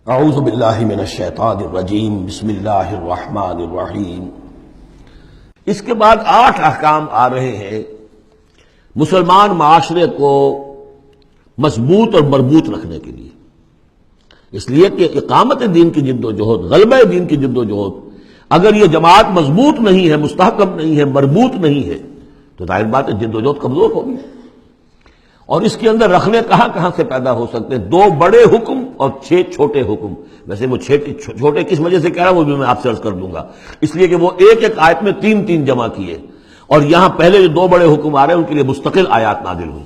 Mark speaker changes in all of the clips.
Speaker 1: اعوذ باللہ من الشیطان الرجیم بسم اللہ الرحمن الرحیم۔ اس کے بعد 8 احکام آ رہے ہیں مسلمان معاشرے کو مضبوط اور مربوط رکھنے کے لیے، اس لیے کہ اقامت دین کی جد و جہد، غلبہ دین کی جد و جہد، اگر یہ جماعت مضبوط نہیں ہے، مستحکم نہیں ہے، مربوط نہیں ہے تو ظاہر بات ہے جد و جہد کمزور ہوگی۔ اور اس کے اندر رکھنے کہاں سے پیدا ہو سکتے ہیں؟ 2 بڑے حکم اور 6 چھوٹے حکم۔ ویسے وہ چھوٹے کس وجہ سے کہہ رہا ہوں وہ بھی میں آپ سے عرض کر دوں گا، اس لیے کہ وہ ایک آیت میں 3 جمع کیے، اور یہاں پہلے جو 2 بڑے حکم آ رہے ہیں ان کے لیے مستقل آیات نازل ہوئی۔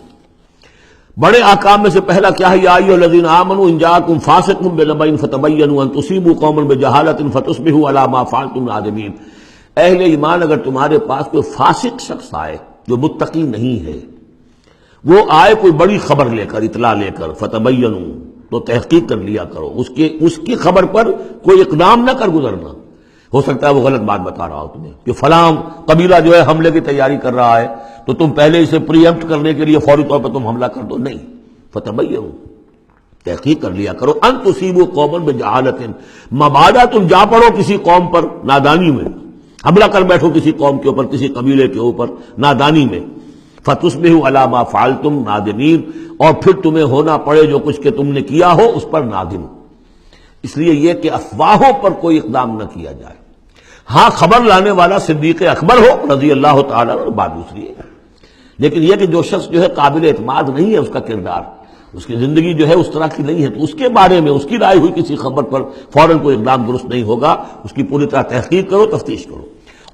Speaker 1: بڑے احکام میں سے پہلا کیا ہے؟ یا ایھا الذین آمنوا ان جاءکم فاسق بنبأ فتبینوا ان تصیبوا قوما بجہالۃ فتصبحوا علی ما فعلتم نادمین۔ اہل ایمان، اگر تمہارے پاس کوئی فاسق شخص آئے جو متقی نہیں ہے، وہ آئے کوئی بڑی خبر لے کر، اطلاع لے کر، فتبینوا تو تحقیق کر لیا کرو، اس کی خبر پر کوئی اقدام نہ کر گزرنا۔ ہو سکتا ہے وہ غلط بات بتا رہا ہو تمہیں کہ فلاں قبیلہ جو ہے حملے کی تیاری کر رہا ہے، تو تم پہلے اسے پری ایمپٹ کرنے کے لیے فوری طور پر تم حملہ کر دو، نہیں، فتبینوا تحقیق کر لیا کرو، ان تصیبوا قوما بجہالۃ، مبادا تم جا پڑو کسی قوم پر نادانی میں، حملہ کر بیٹھو کسی قوم کے اوپر، کسی قبیلے کے اوپر نادانی میں، فتصبحوا علی ما فعلتم نادمین، اور پھر تمہیں ہونا پڑے جو کچھ کہ تم نے کیا ہو اس پر نادم۔ اس لیے یہ کہ افواہوں پر کوئی اقدام نہ کیا جائے۔ ہاں، خبر لانے والا صدیق اکبر ہو رضی اللہ تعالیٰ عنہ، بات دوسری ہے، لیکن یہ کہ جو شخص جو ہے قابل اعتماد نہیں ہے، اس کا کردار، اس کی زندگی جو ہے اس طرح کی نہیں ہے، تو اس کے بارے میں اس کی رائے ہوئی کسی خبر پر فوراً کوئی اقدام درست نہیں ہوگا، اس کی پوری طرح تحقیق کرو، تفتیش کرو۔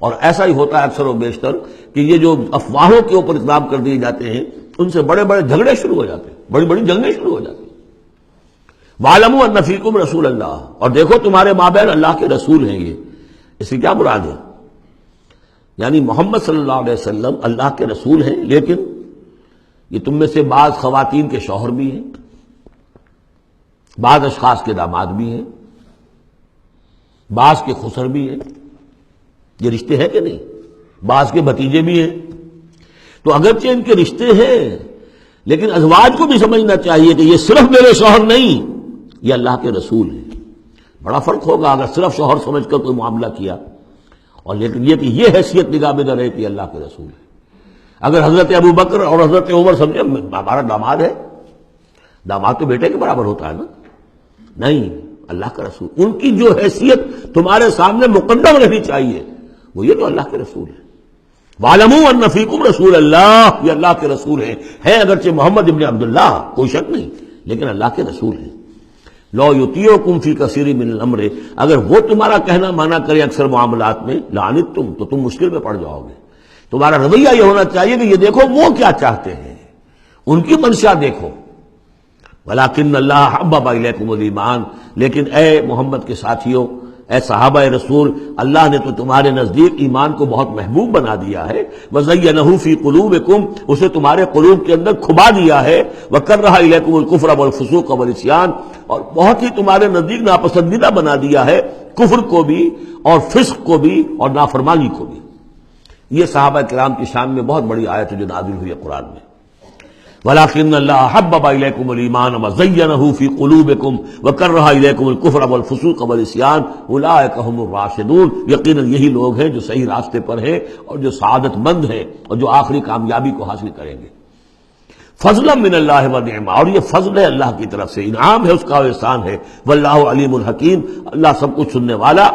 Speaker 1: اور ایسا ہی ہوتا ہے اکثر و بیشتر کہ یہ جو افواہوں کے اوپر اقدام کر دیے جاتے ہیں، ان سے بڑے بڑے جھگڑے شروع ہو جاتے ہیں، بڑی بڑی جنگیں شروع ہو جاتی ہیں۔ وَاعْلَمُوا أَنَّ فِيكُمْ رَسُولَ اللَّهِ، اور دیکھو تمہارے مابین اللہ کے رسول ہیں۔ یہ اس سے کیا مراد ہے؟ یعنی محمد صلی اللہ علیہ وسلم اللہ کے رسول ہیں، لیکن یہ تم میں سے بعض خواتین کے شوہر بھی ہیں، بعض اشخاص کے داماد بھی ہیں، بعض کے خسر بھی ہیں۔ یہ رشتے ہیں کہ نہیں؟ بعض کے بھتیجے بھی ہیں۔ تو اگرچہ ان کے رشتے ہیں، لیکن ازواج کو بھی سمجھنا چاہیے کہ یہ صرف میرے شوہر نہیں، یہ اللہ کے رسول ہیں۔ بڑا فرق ہوگا اگر صرف شوہر سمجھ کر کوئی معاملہ کیا، اور لیکن یہ کہ یہ حیثیت نگاہ میں نہ رہے کہ اللہ کے رسول ہے۔ اگر حضرت ابو بکر اور حضرت عمر سمجھے ہمارا داماد ہے، داماد تو بیٹے کے برابر ہوتا ہے نا، نہیں، اللہ کا رسول، ان کی جو حیثیت تمہارے سامنے مقدم رہنی چاہیے وہ یہ تو اللہ کے رسول ہے۔ وَاعْلَمُوا أَنَّ فِيكُمْ رَسُولَ اللَّهِ، یہ اللہ کے رسول ہیں اگرچہ محمد ابن عبداللہ، کوئی شک نہیں، لیکن اللہ کے رسول ہیں۔ لَوْ يُطِيعُكُمْ فِي كَثِيرٍ مِّنَ الْأَمْرِ، اگر وہ تمہارا کہنا مانا کرے اکثر معاملات میں، لَعَنِتُّمْ، تو تم مشکل میں پڑ جاؤ گے۔ تمہارا رویہ یہ ہونا چاہیے کہ یہ دیکھو وہ کیا چاہتے ہیں، ان کی منشا دیکھو۔ وَلَٰكِنَّ اللَّهَ حَبَّبَ إِلَيْكُمُ الْإِيمَانَ، لیکن اے محمد کے ساتھیوں، اے صحابہ رسول، اللہ نے تو تمہارے نزدیک ایمان کو بہت محبوب بنا دیا ہے۔ وَزَيَّنَهُ فِي قُلُوبِكُمْ، اسے تمہارے قلوب کے اندر کھبا دیا ہے۔ وَكَرَّهَ إِلَيْكُمُ الْكُفْرَ وَالْفُسُوقَ وَالْعِصْيَانَ، اور بہت ہی تمہارے نزدیک ناپسندیدہ بنا دیا ہے کفر کو بھی اور فسق کو بھی اور نافرمانی کو بھی۔ یہ صحابہ کرام کی شان میں بہت بڑی آیت ہے جو نازل ہوئی ہے قرآن میں۔ وَلَٰكِنَّ اللَّهَ حَبَّبَ إِلَيْكُمُ الْإِيمَانَ وَزَيَّنَهُ فِي قُلُوبِكُمْ وَكَرَّهَ إِلَيْكُمُ الْكُفْرَ وَالْفُسُوقَ وَالْعِصْيَانَ أُولَٰئِكَ هُمُ الرَّاشِدُونَ، یقیناً یہی لوگ ہیں جو صحیح راستے پر ہیں اور جو سعادت مند ہیں اور جو آخری کامیابی کو حاصل کریں گے۔ فضلا من اللہ ونعما، اور یہ فضل ہے اللہ کی طرف سے، انعام ہے اس کا، احسان ہے۔ واللہ علیم الحکیم، اللہ سب کچھ سننے والا،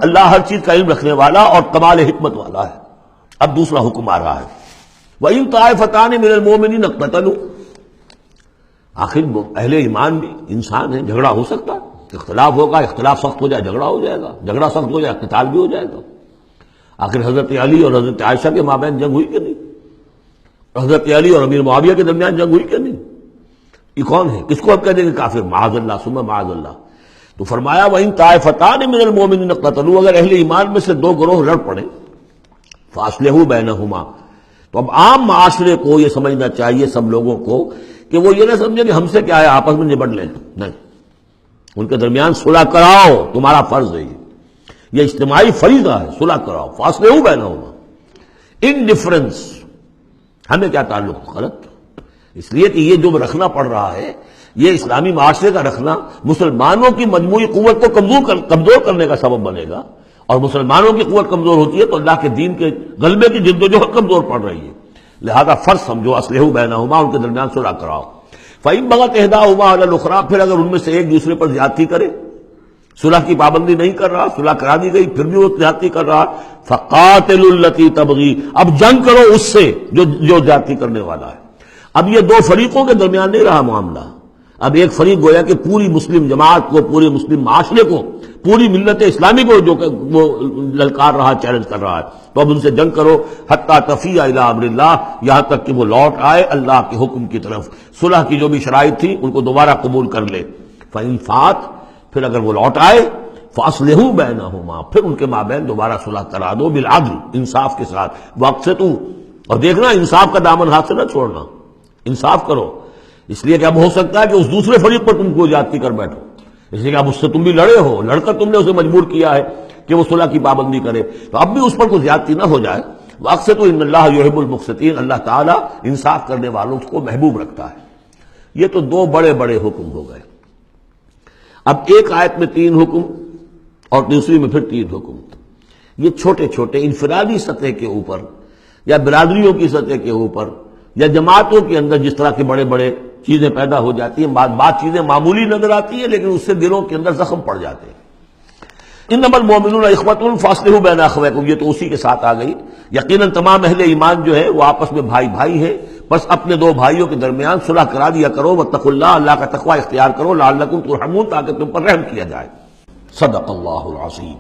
Speaker 1: اللہ ہر چیز کا علم رکھنے والا اور کمال حکمت والا ہے۔ اب دوسرا حکم آ رہا ہے، وَإِن طَائِفَتَانِ مِنَ الْمُؤْمِنِينَ اقْتَتَلُوا، آخر اہل ایمان بھی انسان ہیں، جھگڑا ہو سکتا ہے، اختلاف ہوگا، اختلاف سخت ہو جائے جھگڑا ہو جائے گا، جھگڑا سخت ہو جائے قتال بھی ہو جائے گا۔ آخر حضرت علی اور حضرت عائشہ کے مابین جنگ ہوئی کہ نہیں؟ حضرت علی اور امیر معاویہ کے درمیان جنگ ہوئی کہ نہیں؟ یہ کون ہے؟ کس کو اب کہہ دیں گے کافر؟ معاذ اللہ ثم معاذ اللہ۔ تو فرمایا وَإِن طَائِفَتَانِ مِنَ الْمُؤْمِنِينَ اقْتَتَلُوا، اگر اہل ایمان میں سے 2 گروہ لڑ پڑے، فَأَصْلِحُوا بَيْنَهُمَا، تو اب عام معاشرے کو یہ سمجھنا چاہیے، سب لوگوں کو، کہ وہ یہ نہ سمجھے کہ ہم سے کیا ہے، آپس میں نبٹ لیں، نہیں، ان کے درمیان صلح کراؤ، تمہارا فرض ہے، یہ اجتماعی فریضہ ہے، صلح کراؤ۔ فَأَصْلِحُوا بَيْنَهُمَا، انڈیفرنس ہمیں کیا تعلق؟ غلط، اس لیے کہ یہ جو رکھنا پڑ رہا ہے یہ اسلامی معاشرے کا رکھنا مسلمانوں کی مجموعی قوت کو کمزور کرنے کا سبب بنے گا، اور مسلمانوں کی قوت کمزور ہوتی ہے تو اللہ کے دین کے غلبے کی جدوجہد کمزور پڑ رہی ہے۔ لہذا فرض سمجھو اصلحوا بینہما، ان کے درمیان صلح کراؤ۔ فإن بغت إحداہما علی الأخری، پھر اگر ان میں سے ایک دوسرے پر زیادتی کرے، صلح کی پابندی نہیں کر رہا، صلح کرا دی گئی پھر بھی وہ زیادتی کر رہا، فقاتلوا التی تبغی، اب جنگ کرو اس سے جو زیادتی کرنے والا ہے۔ اب یہ دو فریقوں کے درمیان نہیں رہا معاملہ، اب ایک فریق گویا کہ پوری مسلم جماعت کو، پورے مسلم معاشرے کو، پوری ملت اسلامی کو جو کہ وہ للکار رہا، چیلنج کر رہا ہے، تو اب ان سے جنگ کرو حتی تفیء الی امر اللہ، یہاں تک کہ وہ لوٹ آئے اللہ کے حکم کی طرف۔ صلح کی جو بھی شرائط تھی ان کو دوبارہ قبول کر لے۔ فإن فات، پھر اگر وہ لوٹ آئے، فاصلحوا بینہما، پھر ان کے مابین دوبارہ صلح کرا دو، بالعدل، انصاف کے ساتھ، واقسطوا، اور دیکھنا انصاف کا دامن ہاتھ سے نہ چھوڑنا، انصاف کرو، اس لیے کہ اب ہو سکتا ہے کہ اس دوسرے فریق پر تم کو زیادتی کر بیٹھو، اس لیے کہ اب اس سے تم بھی لڑے ہو، لڑ کر تم نے اسے مجبور کیا ہے کہ وہ صلح کی پابندی کرے، تو اب بھی اس پر کوئی زیادتی نہ ہو جائے۔ واقسطوا ان اللہ یحب المقسطین، اللہ تعالیٰ انصاف کرنے والوں کو محبوب رکھتا ہے۔ یہ تو دو بڑے بڑے حکم ہو گئے۔ اب ایک آیت میں 3 حکم اور دوسری میں پھر 3 حکم، یہ چھوٹے چھوٹے انفرادی سطح کے اوپر یا برادریوں کی سطح کے اوپر یا جماعتوں کے اندر جس طرح کے بڑے بڑے چیزیں پیدا ہو جاتی ہیں، بعض چیزیں معمولی نظر آتی ہیں لیکن اس سے دلوں کے اندر زخم پڑ جاتے ہیں۔ انما المؤمنون اخوة فاصلحوا بین اخویکم، یہ تو اسی کے ساتھ آ گئی۔ یقیناً تمام اہل ایمان جو ہے وہ آپس میں بھائی بھائی ہیں، بس اپنے دو بھائیوں کے درمیان صلح کرا دیا کرو، واتقوا اللہ، اللہ کا تقوی اختیار کرو، لعلکم ترحمون، تاکہ تم پر رحم کیا جائے۔ صدق اللہ العظیم۔